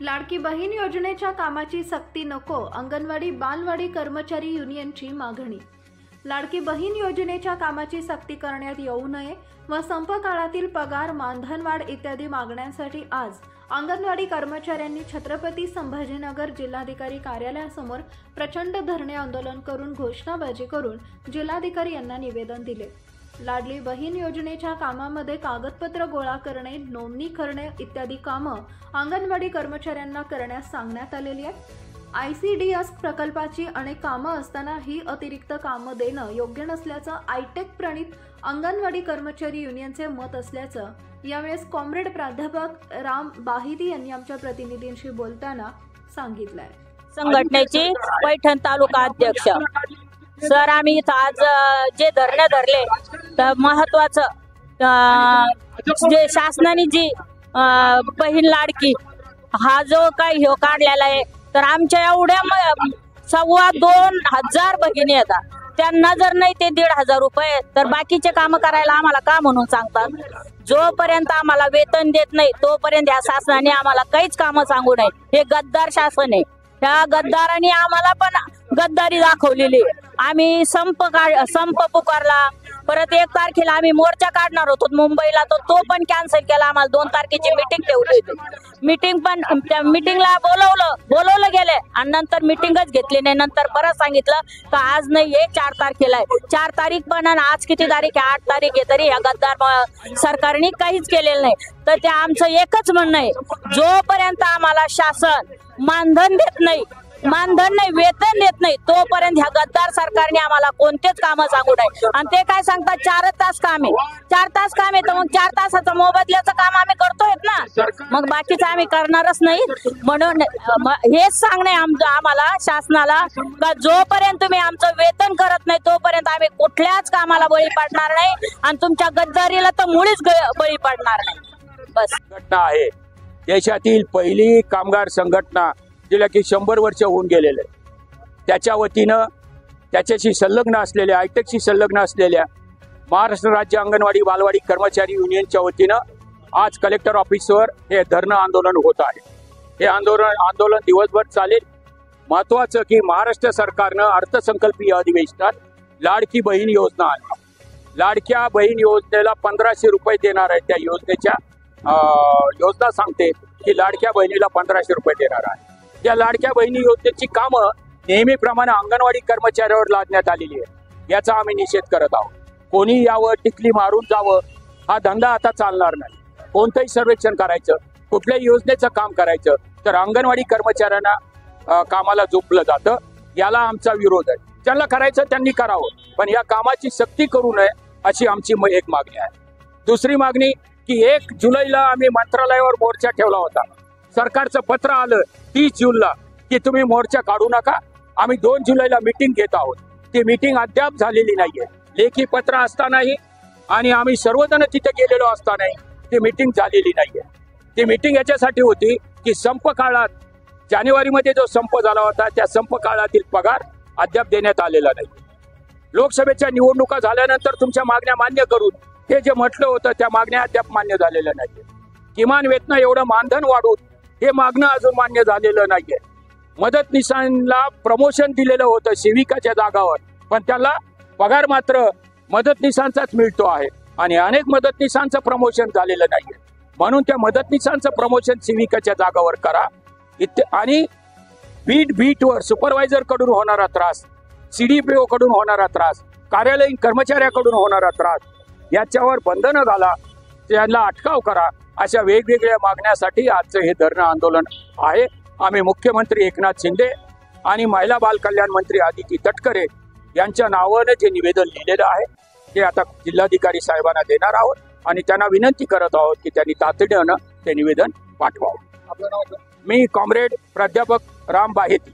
लाडकी बहीण योजनेच्या कामाची सक्ती नको, अंगणवाडी बालवाडी कर्मचारी युनियनची मागणी। लाडकी बहीण योजनेच्या कामाची सक्ती करण्यात येऊ नये व संप काळातील पगार, मानधनवाढ इत्यादी मागण्यांसाठी आज अंगणवाडी कर्मचाऱ्यांनी छत्रपती संभाजीनगर जिल्हाधिकारी कार्यालयासमोर प्रचंड धरणे आंदोलन करून घोषणाबाजी करून जिल्हाधिकारी यांना निवेदन दिले। लाडली बहीण योजनेच्या कामामध्ये कागदपत्र गोळा करणे, नोंदणी करणे इत्यादी कामं अंगणवाडी कर्मचाऱ्यांना करण्यास सांगण्यात आलेली आहे। ICDS प्रकल्पाची अनेक कामं असताना ही अतिरिक्त कामं देणं योग्य नसल्याचं आयटेक प्रणित अंगणवाडी कर्मचारी युनियनचे मत असल्याचं यावेळेस कॉम्रेड प्राध्यापक राम बाहिती यांनी आमच्या प्रतिनिधींशी बोलताना सांगितलंय। संघटनेची पैठण तालुका अध्यक्ष सर, आम्ही इथं आज जे धरणे धरले तर महत्वाचं जे शासनाने जी बहीण लाडकी हा जो काही हो काढलेला आहे, तर आमच्या एवढ्या 2,25,000 भगिनी येतात, त्यांना जर नाही ते 1,500 रुपये तर बाकीचे काम करायला आम्हाला का म्हणून सांगतात। जोपर्यंत आम्हाला वेतन देत नाही तोपर्यंत या शासनाने आम्हाला काहीच कामं सांगू नये। हे गद्दार शासन आहे। त्या गद्दारांनी आम्हाला पण गद्दारी दाखवलेली। आम्ही संप पुकारला, परत 1 तारखेला आम्ही मोर्चा काढणार होतो मुंबईला, तो पण कॅन्सल केला। आम्हाला 2 तारखेची मीटिंग ठेवली होती। मीटिंग पण त्या मीटिंगला बोलवलं गेले आणि नंतर मीटिंगच घेतली नाही। नंतर परत सांगितलं का आज नाही आहे, 4 तारखेला आहे। 4 तारीख पण आज किती तारीख आहे? 8 तारीख आहे, तरी या गद्दार सरकारने काहीच केलेलं नाही। तर ते आमचं एकच म्हणणं आहे, जोपर्यंत आम्हाला शासन मानधन देत नाही, वेतन देत नाही, तोपर्यंत ह्या गद्दार सरकारने आम्हाला कोणतेच कामं सांगू नये। आणि ते काय सांगतात 4 तास काम आहे, 4 तास काम आहे, तर मग 4 तासाचं मोबदल्याचं काम आम्ही करतोय ना, मग बाकीचं आम्ही करणारच नाही। म्हणून हेच सांगणे आम्हाला शासनाला का जोपर्यंत तुम्ही आमचं वेतन करत नाही तोपर्यंत आम्ही कुठल्याच कामाला बळी पडणार नाही आणि तुमच्या गद्दारीला तर मुळीच बळी पडणार नाही। बस संघटना आहे देशातील पहिली कामगार संघटना, जिला की 100 वर्ष होऊन गेलेले। त्याच्या वतीनं त्याच्याशी संलग्न असलेल्या आयटेकशी संलग्न असलेल्या महाराष्ट्र राज्य अंगणवाडी बालवाडी कर्मचारी युनियनच्या वतीनं आज कलेक्टर ऑफिसवर हे धरणं आंदोलन होत आहे। हे आंदोलन दिवसभर चालेल। महत्वाचं की महाराष्ट्र सरकारनं अर्थसंकल्पीय अधिवेशनात लाडकी बहीण योजना आणली। लाडक्या बहीण योजनेला 1,500 रुपये देणार आहे। त्या योजनेच्या योजना सांगते की लाडक्या बहिणीला 1,500 रुपये देणार आहे। या लाडक्या बहिणी योजनेची कामं नेहमीप्रमाणे अंगणवाडी कर्मचाऱ्यावर लादण्यात आलेली आहे। याचा आम्ही निषेध करत आहोत। कोणी यावं टिकली मारून जावं हा धंदा आता चालणार नाही। कोणतंही सर्वेक्षण करायचं, कुठल्याही योजनेचं काम करायचं तर अंगणवाडी कर्मचाऱ्यांना कामाला झोपलं जातं। याला आमचा विरोध आहे। ज्यांना करायचं त्यांनी करावं, पण या कामाची सक्ती करू नये अशी आमची एक मागणी आहे। दुसरी मागणी की 1 जुलैला आम्ही मंत्रालयावर मोर्चा ठेवला होता। सरकारचं पत्र आलं 30 जूनला की तुम्ही मोर्चा काढू नका, आम्ही 2 जुलैला मीटिंग घेत आहोत। ती मीटिंग अद्याप झालेली नाहीये। लेखी पत्र असतानाही आणि आम्ही सर्वजण तिथे गेलेलो असतानाही ती मीटिंग झालेली नाहीये। ती मीटिंग याच्यासाठी होती की संप काळात जानेवारीमध्ये जो संप झाला होता त्या संप काळातील पगार अद्याप देण्यात आलेला नाही। लोकसभेच्या निवडणुका झाल्यानंतर तुमच्या मागण्या मान्य करून हे जे म्हटलं होतं त्या मागण्या अद्याप मान्य झालेल्या नाहीये। किमान वेतन एवढं मानधन वाढून हे मागणं अजून मान्य झालेलं नाहीये। मदतनीसांना प्रमोशन दिलेलं होतं सेविकाच्या जागावर, पण त्याला पगार मात्र मदतनीसांचाच मिळतो आहे आणि अनेक मदतनीसांचं प्रमोशन झालेलं नाहीये। म्हणून त्या मदतनीसांचं प्रमोशन सेविकाच्या जागावर करा। आणि बीटवर सुपरवायझर कडून होणारा त्रास, CDPO कडून होणारा त्रास, कार्यालयीन कर्मचाऱ्याकडून होणारा त्रास याच्यावर बंधनं घाला, त्यांना अटकाव करा। अशा वेगवेगळ्या मागण्यासाठी आजचं हे धरणं आंदोलन आहे। आम्ही मुख्यमंत्री एकनाथ शिंदे आणि महिला बाल कल्याण मंत्री आदिती तटकरे यांच्या नावाने जे निवेदन लिहिलेलं आहे ते आता जिल्हाधिकारी साहेबांना देणार आहोत आणि त्यांना विनंती करत आहोत की त्यांनी तातडीनं ते निवेदन पाठवावं। मी कॉम्रेड प्राध्यापक राम बाहिती